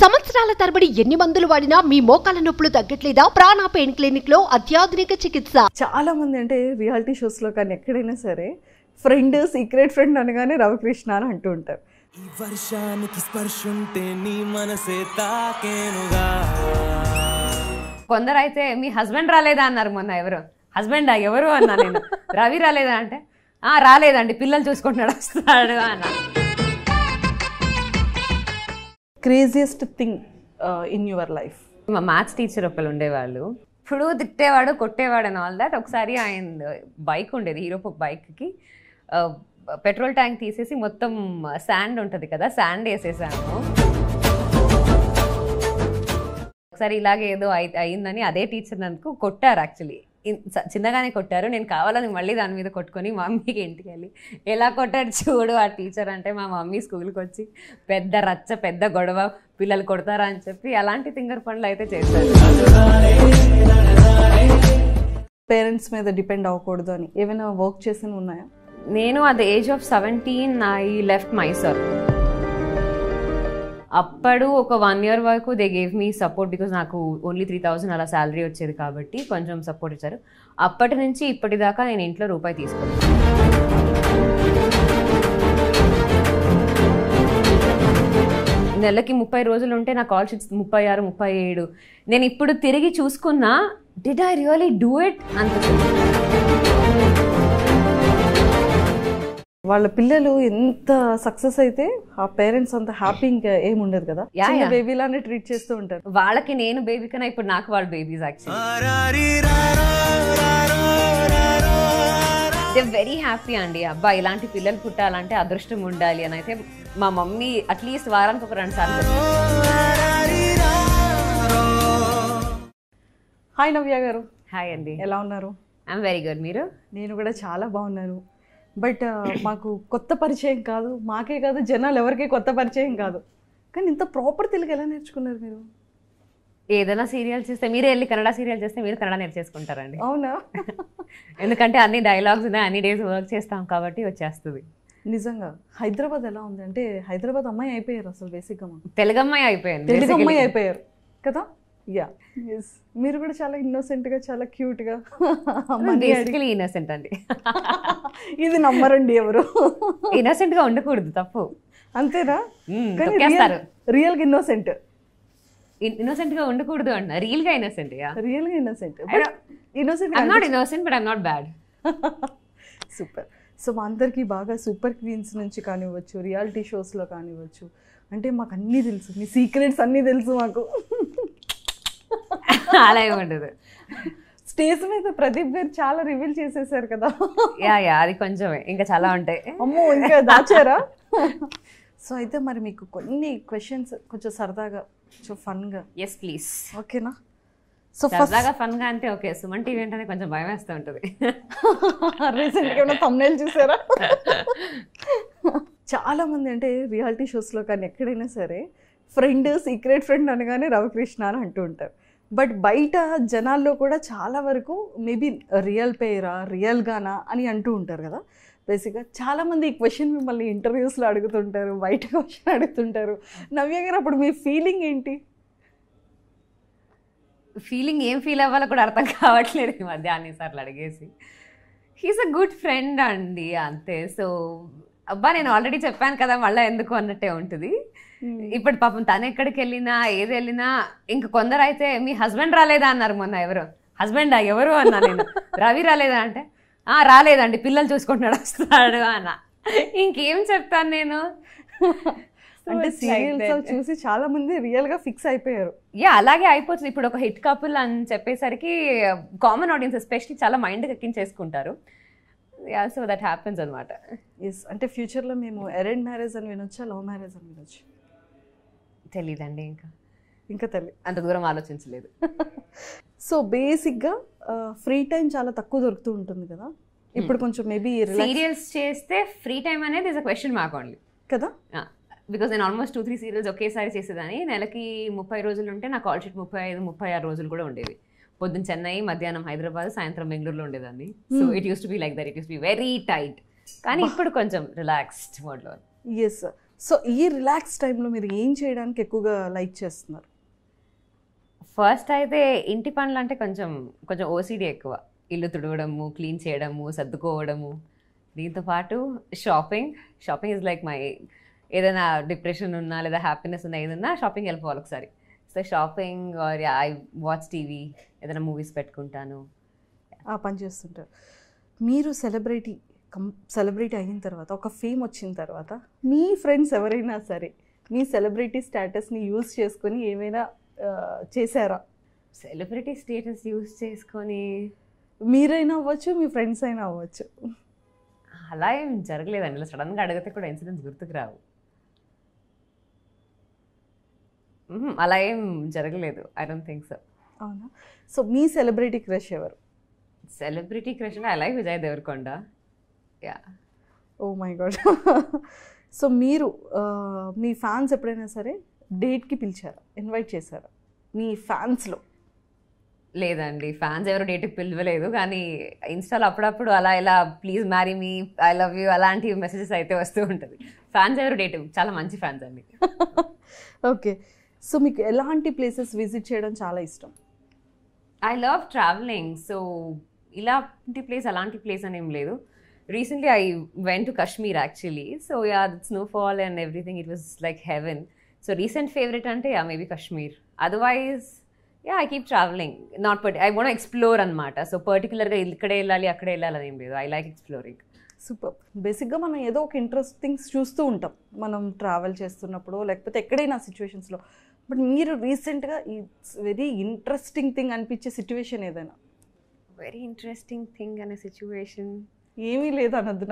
సంవత్సరాల తరబడి ఎన్ని మందులు వాడినా మీ మోకాల నొప్పులు తగ్గట్లేదా? ప్రాణ పెయిన్ క్లినిక్ లో అత్యాధునిక చికిత్స. చాలా మంది అంటే రియాలిటీ షోస్ లో కానీ ఎక్కడైనా సరే ఫ్రెండ్, సీక్రెట్ ఫ్రెండ్ అనగానే రవికృష్ణ అని అంటూ ఉంటారు. ఈ వర్షానికి స్పర్శుంటే నీ మనసే తాకేనుగా. కొందరైతే మీ హస్బెండ్ రాలేదా అన్నారు మొన్న. ఎవరు హస్బెండా ఎవరు అన్నా నేను. రవి రాలేదా అంటే రాలేదండి, పిల్లలు చూసుకుంటున్నాడు వస్తాడు అన్న. Craziest thing in your life? మా మ్యాథ్స్ టీచర్ ఒకళ్ళు ఉండేవాళ్ళు, ఇప్పుడు తిట్టేవాడు కొట్టేవాడు అండ్ ఆల్ దాట్. ఒకసారి ఆయన బైక్ ఉండేది, హీరో బైక్కి పెట్రోల్ ట్యాంక్ తీసేసి మొత్తం శాండ్ ఉంటుంది కదా, శాండ్ వేసేసాను. ఒకసారి ఇలాగే ఏదో అయిందని అదే టీచర్ నన్ను కొట్టారు. యాక్చువల్లీ చిన్నగానే కొట్టారు. నేను కావాలని మళ్ళీ దాని మీద కొట్టుకొని మా మమ్మీకి ఇంటికి వెళ్ళి ఎలా కొట్టాడు చూడు ఆ టీచర్ అంటే, మా మమ్మీ స్కూల్కి వచ్చి పెద్ద రచ్చ, పెద్ద గొడవ, పిల్లలు కొడతారా అని చెప్పి అలాంటి తింగర్ పనులు అయితే చేశారు. పేరెంట్స్ మీద డిపెండ్ అవ్వకూడదు అని ఏమైనా వర్క్ చేసి ఉన్నాయా? నేను at the age of 17 I left Mysore. అప్పుడు ఒక 1 year వరకు they gave me support, because నాకు ఓన్లీ 3,000 అలా శాలరీ వచ్చేది కాబట్టి కొంచెం సపోర్ట్ ఇచ్చారు. అప్పటి నుంచి ఇప్పటిదాకా నేను ఇంట్లో రూపాయి తీసుకోలేదు. నెలకి 30 రోజులు ఉంటే నా కాల్ షీట్స్ 36, 37. నేను ఇప్పుడు తిరిగి చూసుకున్నా, did I really do it అనిపిస్తుంది. వాళ్ళ పిల్లలు ఎంత సక్సెస్ అయితే ఆ పేరెంట్స్ అంత హ్యాపీ ఇంకా ఏముండదు కదా, బేబీ లానే ట్రీట్ చేస్తూ ఉంటారు. వాళ్ళకి నేను బేబీ కన్నా ఇప్పుడు నాకు వాళ్ళు babies. Actually they very happy అండి. అబ్బా ఇలాంటి పిల్లలు పుట్టాలంటే అదృష్టం ఉండాలి అని అయితే మా మమ్మీ అట్లీస్ట్ వారానికి ఒక 2 సార్లు. హాయ్ నవ్య గారు. హాయ్ అండి, ఎలా ఉన్నారు? I'm very good. మీరు? నేను కూడా చాలా బాగున్నాను. బట్ మాకు కొత్త పరిచయం కాదు, మాకే కాదు జనాలు ఎవరికీ కొత్త పరిచయం కాదు. కానీ ఇంత ప్రాపర్ తెలుగు ఎలా నేర్చుకున్నారు మీరు? ఏదైనా సీరియల్ చేస్తే మీరే వెళ్ళి కన్నడ సీరియల్ చేస్తే మీరు కన్నడ నేర్చేసుకుంటారండి. అవునా? ఎందుకంటే అన్ని డైలాగ్స్ ఉన్నాయి, అన్ని డేస్ వర్క్ చేస్తాం కాబట్టి వచ్చేస్తుంది. నిజంగా హైదరాబాద్ ఎలా ఉంది అంటే, హైదరాబాద్ అమ్మాయి అయిపోయారు అసలు బేసిక్గా. తెలుగు అమ్మాయి అయిపోయింది, తెలుగు అమ్మాయి అయిపోయారు కదా. యా, మీరు కూడా చాలా ఇన్నోసెంట్గా, చాలా క్యూట్గా. బేసికలీ ఇన్నోసెంట్ అండి. ఇది నమ్మరండి ఎవరు. ఇన్నోసెంట్గా ఉండకూడదు, తప్పు. అంతేనా? రియల్గా ఇన్నోసెంట్. ఇన్నోసెంట్గా ఉండకూడదు అన్న, రియల్గా ఇన్నోసెంట్. రియల్గా innocent. I'm not innocent but I'm not bad. Super. So మా అందరికీ బాగా సూపర్ క్వీన్స్ నుంచి కానివ్వచ్చు, రియాలిటీ షోస్లో కానివ్వచ్చు, అంటే మాకు అన్నీ తెలుసు, మీ సీక్రెట్స్ అన్నీ తెలుసు మాకు. అలా ఏముండదు. స్టేజ్ మీద ప్రదీప్ గారు చాలా రివీల్ చేసేసారు కదా. యా అది కొంచెమే, ఇంకా చాలా ఉంటాయి. అమ్మో, ఇంకా దాచారా? సో అయితే మరి మీకు కొన్ని క్వశ్చన్స్ కొంచెం సరదాగా, కొంచెం ఫన్గా. Yes please. ఓకేనా? సో సరదాగా ఫన్గా అంటే ఓకే. సుమన్ టీవీ అంటే కొంచెం భయం వేస్తూ ఉంటుంది. రీసెంట్గా ఉన్న thumbnail చూసారా? చాలా మంది అంటే రియాలిటీ షోస్లో కానీ ఎక్కడైనా సరే ఫ్రెండ్, సీక్రెట్ ఫ్రెండ్ అనగానే రవికృష్ణ అని అంటూ ఉంటారు. బట్ బయట జనాల్లో కూడా చాలా వరకు మేబీ రియల్ పేరా, రియల్గానా అని అంటూ ఉంటారు కదా. బేసిక్గా చాలామంది ఈ క్వశ్చన్ మిమ్మల్ని ఇంటర్వ్యూస్లో అడుగుతుంటారు, బయట క్వశ్చన్ అడుగుతుంటారు. నవ్య గారు, అప్పుడు మీ ఫీలింగ్ ఏంటి? ఫీలింగ్ ఏం ఫీల్ అవ్వాలో కూడా అర్థం కావట్లేదు ఈ మధ్య అన్నిసార్లు అడిగేసి. హీస్ అ గుడ్ ఫ్రెండ్ అండి, అంతే. సో అబ్బా నేను ఆల్రెడీ చెప్పాను కదా, మళ్ళీ ఎందుకు అన్నట్టే ఉంటుంది. ఇప్పుడు పాపం తను ఎక్కడికి వెళ్ళినా, ఏది వెళ్ళినా, ఇంక కొందరు అయితే మీ హస్బెండ్ రాలేదా అన్నారు మొన్న. ఎవరు హస్బెండా ఎవరు అన్నా నేను. రవి రాలేదా అంటే రాలేదండి, పిల్లలు చూసుకుంటున్నాడు వస్తాడు అన్న. ఇంకేం చెప్తాను నేను. అంటే సీరియల్స్ చూసి చాలా మంది రియల్ గా ఫిక్స్ అయిపోయారు. యా, అలాగే అయిపోతుంది. ఇప్పుడు ఒక హిట్ కపుల్ అని చెప్పేసరికి కామన్ ఆడియన్స్ ఎస్పెషల్లీ చాలా మైండ్కి ఎక్కించేసుకుంటారు. యా, సో దట్ హ్యాపెన్స్ అనమాట. ఎస్. అంటే ఫ్యూచర్లో మేము అరేంజ్ మ్యారేజ్ అని వినొచ్చా, లవ్ మ్యారేజ్ అని వినొచ్చు? తెలీదండి, ఇంకా తెలియదు, అంత దూరం ఆలోచించలేదు. సో బేసిక్గా ఫ్రీ టైం చాలా తక్కువ దొరుకుతూ ఉంటుంది కదా ఇప్పుడు. కొంచెం మేబీ సీరియల్స్ చేస్తే ఫ్రీ టైం అనేది is a question mark only కదా. బికాజ్ నేను ఆల్మోస్ట్ 2-3 సీరియల్స్ ఒకేసారి చేసేదాన్ని. నెలకి 30 రోజులు ఉంటే నా కాల్ షీట్ 35-36 రోజులు కూడా ఉండేవి. పొద్దున్న చెన్నై, మధ్యాహ్నం హైదరాబాద్, సాయంత్రం బెంగళూరులో ఉండేదాన్ని. So it use to be like that, it use be very tight. కానీ ఇప్పుడు కొంచెం రిలాక్స్డ్ మోడ్లో. ఎస్. సో ఈ రిలాక్స్ టైంలో మీరు ఏం చేయడానికి ఎక్కువగా లైక్ చేస్తున్నారు? ఫస్ట్ అయితే ఇంటి పనులు అంటే కొంచెం కొంచెం ఓసిడి ఎక్కువ. ఇల్లు తుడవడము, క్లీన్ చేయడము, సర్దుకోవడము. దీంతో పాటు షాపింగ్ ఇస్ లైక్ మై, ఏదైనా డిప్రెషన్ ఉన్నా లేదా హ్యాపీనెస్ ఉన్నా ఏదన్నా షాపింగ్ వెళ్ళిపోవాలి ఒకసారి. So shopping or I watch TV, ఏదైనా మూవీస్ పెట్టుకుంటాను. ఆ పని చేస్తుంటారు. మీరు సెలబ్రిటీ అయిన తర్వాత, ఒక ఫేమ్ వచ్చిన తర్వాత మీ ఫ్రెండ్స్ ఎవరైనా సరే మీ సెలబ్రిటీ స్టేటస్ని యూజ్ చేసుకొని ఏమైనా చేశారా? సెలబ్రిటీ స్టేటస్ యూజ్ చేసుకొని మీరైనా అవ్వచ్చు, మీ ఫ్రెండ్స్ అయినా అవ్వచ్చు. అలా ఏం జరగలేదండి. ఇలా సడన్గా అడిగితే కూడా ఇన్సిడెంట్స్ గుర్తుకు రావు. అలా ఏం జరగలేదు. I don't think so. అవునా? సో మీ సెలబ్రిటీ క్రష్ ఎవరు? సెలబ్రిటీ క్రష్ అంటే I like Vijay Deverakonda. Yeah. Oh my god. So మీరు మీ ఫ్యాన్స్ ఎప్పుడైనా సరే డేట్కి పిలిచారా, ఇన్వైట్ చేశారా మీ ఫ్యాన్స్లో? లేదండి, ఫ్యాన్స్ ఎవరు డేట్కి పిలవలేదు. కానీ ఇన్స్టాలో అప్పుడప్పుడు అలా ఇలా please marry me, I love you అలాంటి మెసేజెస్ అయితే వస్తూ ఉంటుంది. ఫ్యాన్స్ ఎవరు డేట్, చాలా మంచి ఫ్యాన్స్ అండి. ఓకే. సో మీకు ఎలాంటి ప్లేసెస్ విజిట్ చేయడం చాలా ఇష్టం? I love travelling. సో ఇలాంటి ప్లేస్ అలాంటి ప్లేస్ అని ఏం లేదు. Recently I went to Kashmir actually. So yeah, snowfall and everything, it was like heaven. So recent favourite అంటే yeah maybe Kashmir. Otherwise yeah I keep travelling. I want explore అనమాట. So పర్టికులర్గా ఇక్కడే వెళ్ళాలి అక్కడే వెళ్ళాలి అని ఏం లేదు. I like exploring. సూపర్. బేసిక్గా మనం ఏదో ఒక ఇంట్రెస్టింగ్స్ చూస్తూ ఉంటాం మనం ట్రావెల్ చేస్తున్నప్పుడు, లేకపోతే ఎక్కడైనా సిచ్యువేషన్స్లో. బట్ మీరు రీసెంట్గా ఇట్స్ వెరీ ఇంట్రెస్టింగ్ థింగ్ అనిపించే సిచ్యువేషన్ ఏదైనా? వెరీ ఇంట్రెస్టింగ్ థింగ్ అనే సిచ్యువేషన్ ఏమీ లేదు అనొద్దు.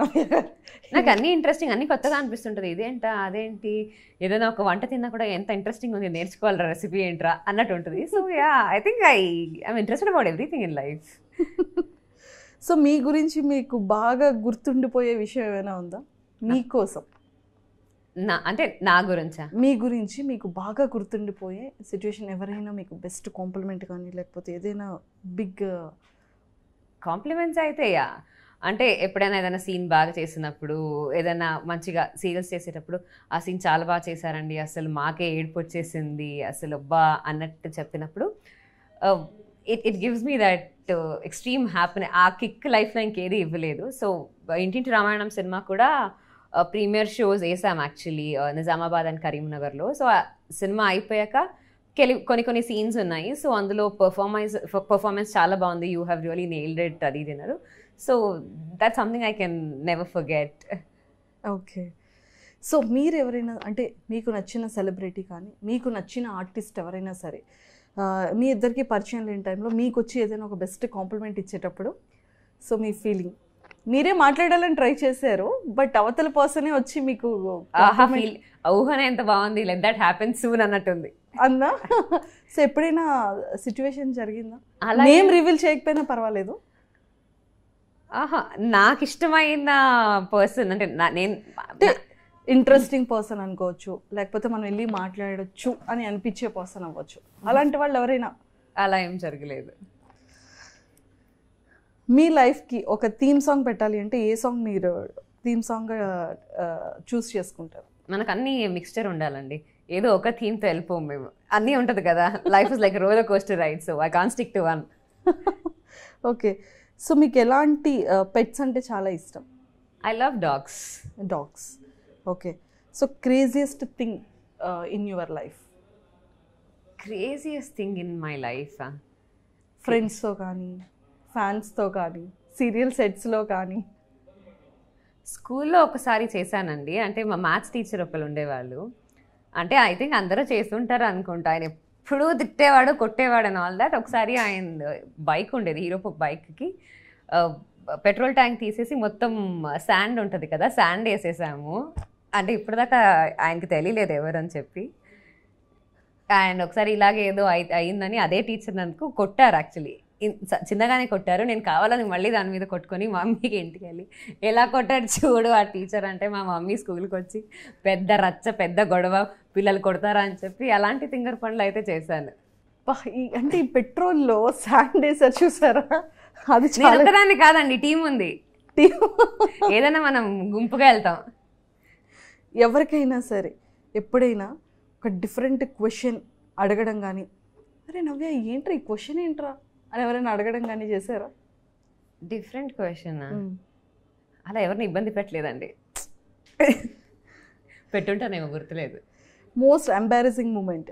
నాకు అన్నీ ఇంట్రెస్టింగ్, అన్నీ కొత్తగా అనిపిస్తుంటుంది. ఇదేంటా అదేంటి, ఏదైనా ఒక వంట తిన్నా కూడా ఎంత ఇంట్రెస్టింగ్ ఉంది, నేర్చుకోవాలరా రెసిపీ ఏంట్రా అన్నట్టు ఉంటుంది. So yeah I think I'm interested about everything in life. So మీ గురించి మీకు బాగా గుర్తుండిపోయే విషయం ఏమైనా ఉందా మీకోసం? అంటే నా గురించా? మీ గురించి మీకు బాగా గుర్తుండిపోయే సిచ్యువేషన్, ఎవరైనా మీకు బెస్ట్ కాంప్లిమెంట్ కానీ లేకపోతే ఏదైనా బిగ్ కాంప్లిమెంట్స్ అయితే యా, అంటే ఎప్పుడైనా ఏదైనా సీన్ బాగా చేసినప్పుడు, ఏదైనా మంచిగా సీరియల్స్ చేసేటప్పుడు ఆ సీన్ చాలా బాగా చేశారండి, అసలు మాకే ఏడుపు వచ్చేసింది అసలు అబ్బా అన్నట్టు చెప్పినప్పుడు it gives me that extreme happiness. ఆ కిక్ లైఫ్లో ఇంకేది ఇవ్వలేదు. సో ఇంటింటి రామాయణం సినిమా కూడా ప్రీమియర్ షోస్ వేసాం యాక్చువల్లీ నిజామాబాద్ అండ్ కరీంనగర్లో. సో ఆ సినిమా అయిపోయాక కొన్ని సీన్స్ ఉన్నాయి. సో అందులో పర్ఫార్మెన్స్ చాలా బాగుంది, you have really nailed it అది తిన్నారు. So that's something I can never forget. Okay. So మీరు ఎవరైనా, అంటే మీకు నచ్చిన సెలబ్రిటీ కానీ మీకు నచ్చిన ఆర్టిస్ట్ ఎవరైనా సరే మీ ఇద్దరికి పరిచయం లేని టైంలో మీకు వచ్చి ఏదైనా ఒక బెస్ట్ కాంప్లిమెంట్ ఇచ్చేటప్పుడు సో మీ ఫీలింగ్, మీరే మాట్లాడాలని ట్రై చేశారు బట్ అవతల పర్సనే వచ్చి మీకు ఊహనే ఎంత బాగుంది, లెట్ దట్ హ్యాపెన్ సూన్ అన్నట్టుంది అన్నా? సో ఎప్పుడైనా సిచ్యువేషన్ జరిగిందా? నేమ్ రివీల్ చేయకపోయినా పర్వాలేదు. నాకు ఇష్టమైన పర్సన్ అంటే నేను ఇంట్రెస్టింగ్ పర్సన్ అనుకోవచ్చు, లేకపోతే మనం వెళ్ళి మాట్లాడచ్చు అని అనిపించే పర్సన్ అవ్వచ్చు. అలాంటి వాళ్ళు ఎవరైనా? అలా ఏం జరగలేదు. మీ లైఫ్కి ఒక థీమ్ సాంగ్ పెట్టాలి అంటే ఏ సాంగ్ మీరు థీమ్ సాంగ్గా చూస్ చేసుకుంటారు? మనకు అన్ని మిక్స్చర్ ఉండాలండి, ఏదో ఒక థీమ్తో వెళ్ళిపోం మేము. అన్నీ ఉంటుంది కదా, life is like roller coaster ride, so I can't stick to one. Okay. So మీకు ఎలాంటి పెట్స్ అంటే చాలా ఇష్టం? I love dogs. Dogs. Okay. So craziest thing in your life? Craziest thing in my life ఫ్రెండ్స్తో కానీ ఫ్యాన్స్తో కానీ serial సెట్స్లో కానీ? స్కూల్లో ఒకసారి చేశానండి. అంటే మా మ్యాథ్స్ టీచర్ ఒకళ్ళు ఉండేవాళ్ళు, అంటే ఐ థింక్ అందరూ చేస్తుంటారు అనుకుంటా. ఆయన ఎప్పుడూ తిట్టేవాడు కొట్టేవాడు అండ్ ఆల్ దాట్. ఒకసారి ఆయన బైక్ ఉండేది, హీరో బైక్కి పెట్రోల్ ట్యాంక్ తీసేసి మొత్తం శాండ్ ఉంటుంది కదా, శాండ్ వేసేసాము. అంటే ఇప్పటిదాకా ఆయనకి తెలియలేదు ఎవరని చెప్పి. అండ్ ఒకసారి ఇలాగే ఏదో అయిందని అదే టీచర్ నాకు కొట్టారు. యాక్చువల్లీ చిన్నగానే కొట్టారు, నేను కావాలని మళ్ళీ దాని మీద కొట్టుకొని మా మమ్మీకి ఇంటికి వెళ్ళి ఎలా కొట్టాడు చూడు ఆ టీచర్ అంటే, మా మమ్మీ స్కూల్కి వచ్చి పెద్ద రచ్చ పెద్ద గొడవ, పిల్లలు కొడతారా అని చెప్పి అలాంటి తింగర్ పనులు అయితే చేశాను. అంటే ఈ పెట్రోల్లో శాండ్ వేసారు చూసారా? అది ఒకదాన్ని కాదండి, టీం ఉంది. ఏదైనా మనం గుంపుగా వెళ్తాం. ఎవరికైనా సరే ఎప్పుడైనా ఒక డిఫరెంట్ క్వశ్చన్ అడగడం కానీ, అరే నవ్య ఏంట్రా ఈ క్వశ్చన్ ఏంట్రా అని ఎవరైనా అడగడం కానీ చేశారా? డిఫరెంట్ క్వశ్చన్ అలా ఎవరిని ఇబ్బంది పెట్టలేదండి. పెట్టుంటానేమో గుర్తులేదు. Most embarrassing moment?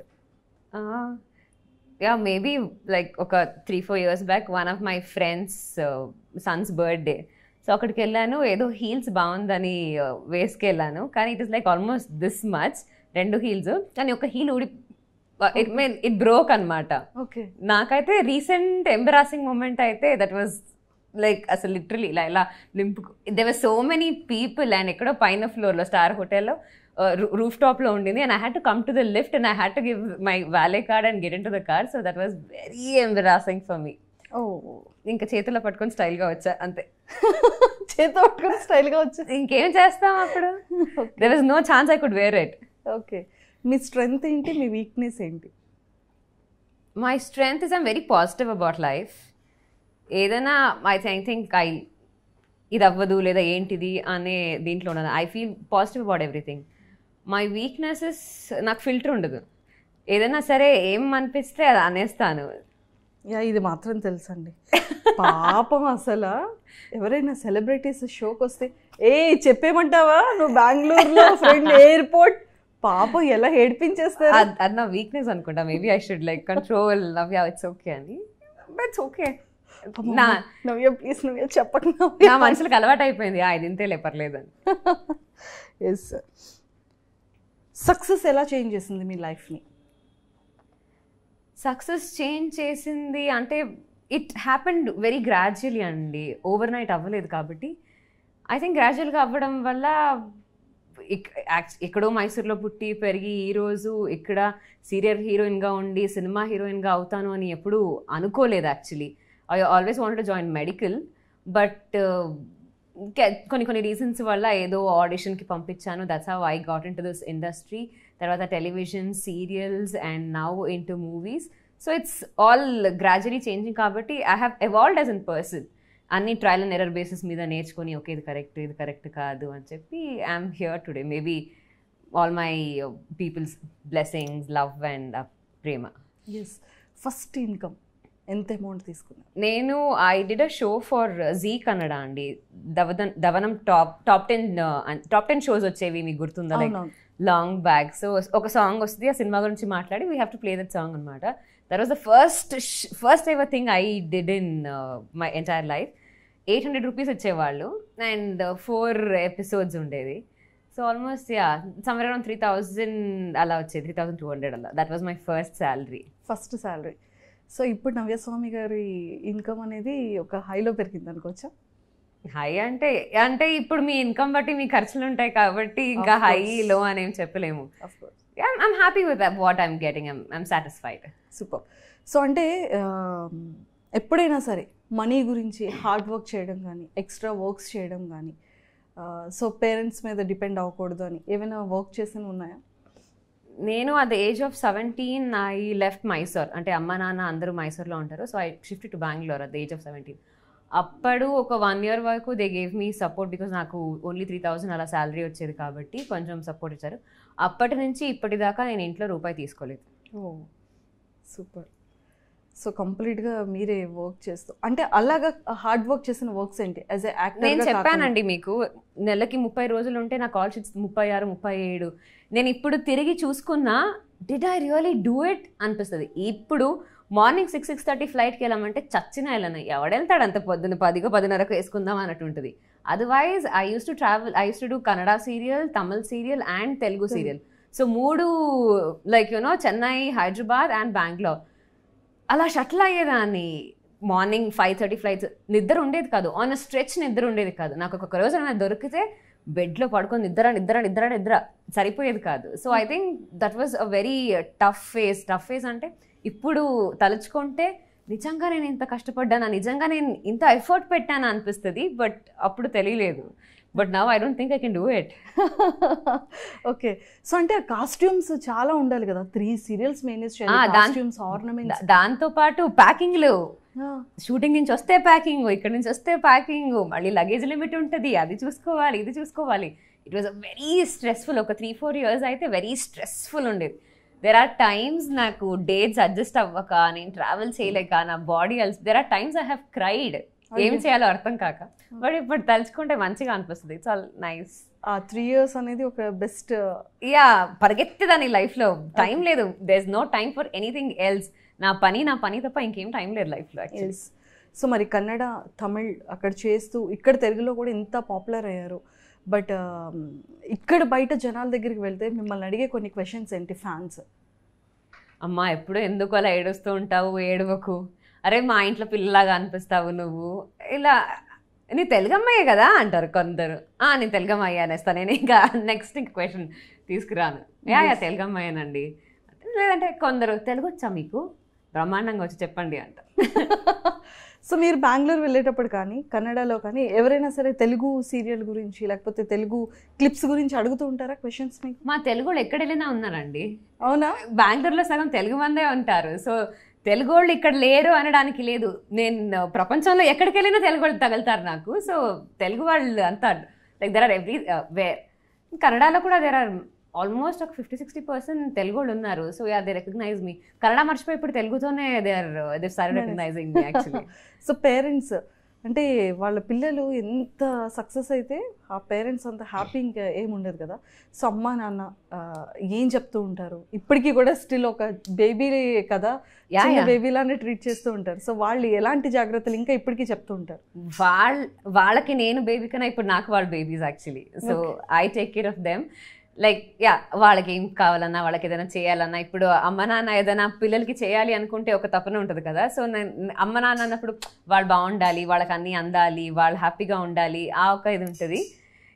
Yeah maybe like ఒక 3-4 years back one of my friend's son's birthday. So అక్కడికి వెళ్ళాను, ఏదో హీల్స్ బాగుందని వేసుకెళ్ళాను, కానీ it is like almost this much 2 heels, కానీ ఒక హీల్ ఊడి ఇట్ బ్రోక్ అనమాట. ఓకే. నాకైతే రీసెంట్ ఎంబరాసింగ్ మూమెంట్ అయితే దట్ వాజ్ లైక్ అసలు లిటరలీ ఇలా నింపుకు there were so many people and ఎక్కడో పైన ఫ్లోర్లో స్టార్ హోటల్లో రూఫ్ టాప్లో ఉండింది and I had to come to the lift and I had to give my valet card and get into the car. So that was very embarrassing for me. ఓ, ఇంకా చేతిలో పట్టుకొని స్టైల్గా వచ్చా అంతే. చేతిలో పట్టుకొని స్టైల్గా వచ్చా, ఇంకేం చేస్తాం అప్పుడు. There was no chance I could wear it. Okay. మీ స్ట్రెంగ్త్ ఏంటి, మీ వీక్నెస్ ఏంటి? My strength is I'm very positive about life. ఏదైనా ఐ థింక్ ఇది అవ్వదు లేదా ఏంటిది అనే దీంట్లో ఉన్నది. I feel positive about everything. My weaknesses నాకు ఫిల్టర్ ఉండదు. ఏదైనా సరే ఏం అనిపిస్తే అది అనేస్తాను. యా, ఇది మాత్రం తెలుసండి. పాపం అసలు ఎవరైనా సెలబ్రిటీస్ షోకి వస్తే చెప్పేమంటావా నువ్వు బెంగళూరులో ఫ్రెండ్ ఎయిర్పోర్ట్, పాపం ఎలా ఏడిపించేస్తారు. అది నా వీక్నెస్ అనుకుంటా. Maybe I should like control Navya, it's okay అని. It's okay. Navya please Navya చెప్పండి. నా మనుషులకు అలవాటు అయిపోయింది ఇది ఇంతే లేపర్లేదని. ఎస్. సక్సెస్ ఎలా చేంజ్ చేసింది మీ లైఫ్ని? సక్సెస్ చేంజ్ చేసింది అంటే ఇట్ హ్యాపెండ్ వెరీ గ్రాడ్యువలీ అండి, ఓవర్ నైట్ అవ్వలేదు. కాబట్టి ఐ థింక్ గ్రాడ్యువల్గా అవ్వడం వల్ల ఎక్కడో మైసూర్లో పుట్టి పెరిగి ఈరోజు ఇక్కడ సీరియల్ హీరోయిన్గా ఉండి సినిమా హీరోయిన్గా అవుతాను అని ఎప్పుడూ అనుకోలేదు. Actually I always wanted to join medical, but కొన్ని రీజన్స్ వల్ల ఏదో ఆడిషన్కి పంపించాను. That's how I got into this industry. తర్వాత television, serials and now into movies. So it's all gradually changing. కాబట్టి I have evolved as an person. అన్ని trial and error basis మీద నేర్చుకొని okay ఇది correct కాదు అని చెప్పి I'm here today. Maybe all my peoples blessings, love and Prema. Yes. First income ఎంత amount తీసుకున్నారు? నేను I did a show for Zee Kannada అండి. దవనం టాప్ 10 షోస్ వచ్చేవి, మీకు గుర్తుందా? Like long back. సో ఒక సాంగ్ వస్తుంది, ఆ సినిమా గురించి మాట్లాడి we have to play that song అనమాట. That was the first ever thing I did in my entire life. 800 rupees ఇచ్చేవాళ్ళు అండ్ 4 episodes ఉండేది. సో ఆల్మోస్ట్ సమ్వేర్ అరౌండ్ 3000 అలా వచ్చేది, 3200 అలా. That was my first salary. So ఇప్పుడు నవ్యస్వామి గారి income అనేది ఒక హైలో పెరిగింది అనుకోవచ్చా? హై అంటే ఇప్పుడు మీ ఇన్కమ్ బట్టి మీ ఖర్చులు ఉంటాయి కాబట్టి ఇంకా హై లో అని ఏం చెప్పలేము. I'm happy with what I'm getting. I'm satisfied. Super. So అంటే ఎప్పుడైనా సరే మనీ గురించి హార్డ్ వర్క్ చేయడం కానీ, ఎక్స్ట్రా వర్క్స్ చేయడం కానీ, సో పేరెంట్స్ మీద డిపెండ్ అవ్వకూడదు అని ఏమైనా వర్క్ చేసినవి ఉన్నాయా? నేను at the age of 17 I left Mysore. అంటే అమ్మ నాన్న అందరూ మైసూర్లో ఉంటారు. So I shift to Bengaluru at the age of 17. అప్పుడు ఒక 1 year వరకు they gave me support because నాకు ఓన్లీ 3000 అలా శాలరీ వచ్చేది కాబట్టి కొంచెం సపోర్ట్ ఇచ్చారు. అప్పటి నుంచి ఇప్పటిదాకా నేను ఇంట్లో రూపాయి తీసుకోలేదు. ఓ సూపర్. సో కంప్లీట్గా మీరే వర్క్ చేస్తూ, అంటే అలాగా హార్డ్ వర్క్ చేసిన వర్క్స్ ఏంటి యాజ్ ఎ యాక్టర్? నేను చెప్పానండి మీకు, నెలకి 30 రోజులు ఉంటే నా కాల్ షీట్స్ 36, 37. నేను ఇప్పుడు తిరిగి చూసుకున్నా did I really do it అనిపిస్తుంది. ఇప్పుడు మార్నింగ్ 6-6:30 ఫ్లైట్కి వెళ్ళామంటే చచ్చిన వెళ్ళను. ఎవడెళ్తాడు అంత పొద్దున్న 10 10:30 వేసుకుందాం అన్నట్టు ఉంటుంది. Otherwise I use to travel. I use to do Kannada serial, Tamil serial and Telugu serial. So 3 like Chennai, Hyderabad and Bengaluru అలా షటిల్ అయ్యేదాన్ని. Morning 5:30 flights. నిద్ర ఉండేది కాదు, ఆన్ అ స్ట్రెచ్ నిద్ర ఉండేది కాదు. నాకు ఒక్కొక్క రోజు నాకు దొరికితే బెడ్లో పడుకొని నిద్ర సరిపోయేది కాదు. So I think that was a very tough phase. అంటే ఇప్పుడు తలుచుకుంటే నిజంగా నేను ఇంత కష్టపడ్డానా, నిజంగా నేను ఇంత ఎఫర్ట్ పెట్టానా అనిపిస్తుంది. బట్ అప్పుడు తెలియలేదు. But now I don't think I can do it. Okay. So అంటే ఆ కాస్ట్యూమ్స్ చాలా ఉండాలి కదా, 3 సీరియల్స్ మేనేజ్ చేయాలి, కాస్ట్యూమ్స్, ఆర్నమెంట్స్, దాంతో పాటు ప్యాకింగ్లు. షూటింగ్ నుంచి వస్తే ప్యాకింగ్, ఇక్కడ నుంచి వస్తే ప్యాకింగ్, మళ్ళీ లగేజ్ లిమిట్ ఉంటుంది, అది చూసుకోవాలి, ఇది చూసుకోవాలి. It was very stressful. ఒక 3-4 years అయితే వెరీ స్ట్రెస్ఫుల్ ఉండేది. దెర్ ఆర్ టైమ్స్ నాకు డేట్స్ అడ్జస్ట్ అవ్వక, నేను ట్రావెల్ చేయలేక, నా body there are times I have cried, ఏం చేయాలో అర్థం కాక. బట్ ఇప్పుడు తలుచుకుంటే మంచిగా అనిపిస్తుంది. It's all nice. ఆ 3 years అనేది ఒక బెస్ట్. యా, పరిగెత్తేదాన్ని లైఫ్లో, టైం లేదు. There is no time for anything else. నా పని తప్ప ఇంకేం టైం లేదు లైఫ్లో యాక్చువల్లీ. సో మరి కన్నడ, తమిళ్ అక్కడ చేస్తూ ఇక్కడ తెలుగులో కూడా ఇంత పాపులర్ అయ్యారు. బట్ ఇక్కడ బయట జనాల దగ్గరికి వెళ్తే మిమ్మల్ని అడిగే కొన్ని క్వశ్చన్స్ ఏంటి ఫ్యాన్స్? అమ్మా ఎప్పుడు ఎందుకు అలా ఏడుస్తూ ఉంటావు, ఏడవకు, అరే మా ఇంట్లో పిల్లలాగా అనిపిస్తావు నువ్వు, ఇలా నీ తెలుగమ్మాయే కదా అంటారు కొందరు. నేను తెలుగమ్మాయి అనేస్తాను నేను. ఇంకా నెక్స్ట్ క్వశ్చన్ తీసుకురాను. యా తెలుగమ్మాయేనండి. లేదంటే కొందరు తెలుగు వచ్చా మీకు, బ్రహ్మాండంగా వచ్చి చెప్పండి అంట. సో మీరు బెంగళూరు వెళ్ళేటప్పుడు కానీ కన్నడలో కానీ ఎవరైనా సరే తెలుగు సీరియల్ గురించి లేకపోతే తెలుగు క్లిప్స్ గురించి అడుగుతూ ఉంటారా క్వశ్చన్స్ మీకు? మా తెలుగులో ఎక్కడ వెళ్ళినా ఉన్నారండి. అవునా? బెంగళూరులో సగం తెలుగు మందే ఉంటారు. సో తెలుగు వాళ్ళు ఇక్కడ లేరు అనడానికి లేదు. నేను ప్రపంచంలో ఎక్కడికి వెళ్ళినా తెలుగు వాళ్ళు తగులుతారు నాకు. సో తెలుగు వాళ్ళు అంతా like there are everywhere. కన్నడలో కూడా దెర్ ఆర్ ఆల్మోస్ట్ ఒక 50-60% తెలుగు వాళ్ళు ఉన్నారు. So yeah, they recognize me. Kannada మర్చిపోయి ఇప్పుడు తెలుగుతోనే they started recognizing me actually. So parents అంటే వాళ్ళ పిల్లలు ఎంత సక్సెస్ అయితే ఆ పేరెంట్స్ అంత హ్యాపీ ఇంకా ఏముండదు కదా. సో అమ్మ నాన్న ఏం చెప్తూ ఉంటారు? ఇప్పటికీ కూడా స్టిల్ ఒక బేబీ కదా, బేబీలానే ట్రీట్ చేస్తూ ఉంటారు. సో వాళ్ళు ఎలాంటి జాగ్రత్తలు ఇంకా ఇప్పటికీ చెప్తూ ఉంటారు? వాళ్ళకి నేను బేబీ కన్నా ఇప్పుడు నాకు వాళ్ళు babies actually. So I take care of them. Like yeah, వాళ్ళకి ఏం కావాలన్నా, వాళ్ళకి ఏదైనా చేయాలన్నా, ఇప్పుడు అమ్మ నాన్న ఏదైనా పిల్లలకి చేయాలి అనుకుంటే ఒక తపన ఉంటుంది కదా. సో నేను అమ్మ నాన్న అన్నప్పుడు వాళ్ళు బాగుండాలి, వాళ్ళకి అన్నీ అందాలి, వాళ్ళు హ్యాపీగా ఉండాలి, ఆ ఒక ఇది ఉంటుంది.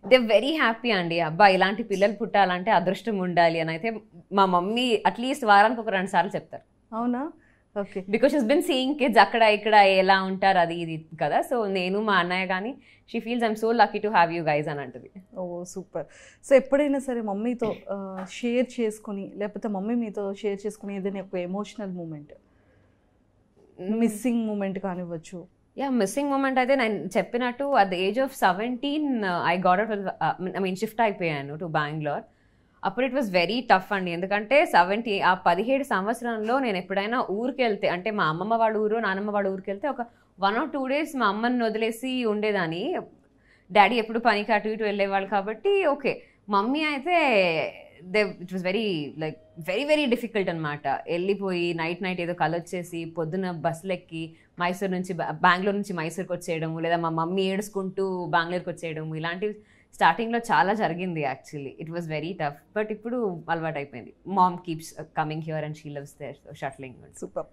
దే వెరీ హ్యాపీ అండి. అబ్బా ఇలాంటి పిల్లలు పుట్టాలంటే అదృష్టం ఉండాలి అని అయితే మా మమ్మీ అట్లీస్ట్ వారానికి ఒక 2 సార్లు చెప్తారు. అవునా? Okay. Because she's been seeing kids అక్కడ ఇక్కడ ఎలా ఉంటారు అది ఇది కదా. సో నేను మా అన్నయ్య కానీ she feels I'm so lucky to have you guys అని అంటుంది. ఓ సూపర్. సో ఎప్పుడైనా సరే మమ్మీతో షేర్ చేసుకుని లేకపోతే మమ్మీ మీతో షేర్ చేసుకుని ఏదైనా ఒక ఎమోషనల్ మూమెంట్, మిస్సింగ్ మూమెంట్ కానివ్వచ్చు? యా, మిస్సింగ్ మూమెంట్ అయితే నేను చెప్పినట్టు at the age of 17 I got out shift అయిపోయాను టు బెంగళూరు. అప్పుడు ఇట్ వాస్ వెరీ టఫ్ అండి. ఎందుకంటే 17 సంవత్సరంలో నేను ఎప్పుడైనా ఊరికి వెళ్తే, అంటే మా అమ్మమ్మ వాళ్ళ ఊరు నానమ్మ వాళ్ళ ఊరికి వెళ్తే ఒక 1 or 2 days మా అమ్మని వదిలేసి ఉండేదాన్ని. డాడీ ఎప్పుడు పనికి అటు ఇటు వెళ్ళేవాళ్ళు కాబట్టి ఓకే. మమ్మీ అయితే it was very very difficult అనమాట. వెళ్ళిపోయి నైట్ ఏదో కలొచ్చేసి పొద్దున బస్సులు ఎక్కి బెంగళూరు నుంచి మైసూర్కి వచ్చేయడము, లేదా మా మమ్మీ ఏడుచుకుంటూ బెంగళూరుకి వచ్చేయడము, ఇలాంటివి స్టార్టింగ్లో చాలా జరిగింది actually. It was very tough. But ఇప్పుడు అలవాటు అయిపోయింది. Mom keeps coming here and she loves their shuttling. Super.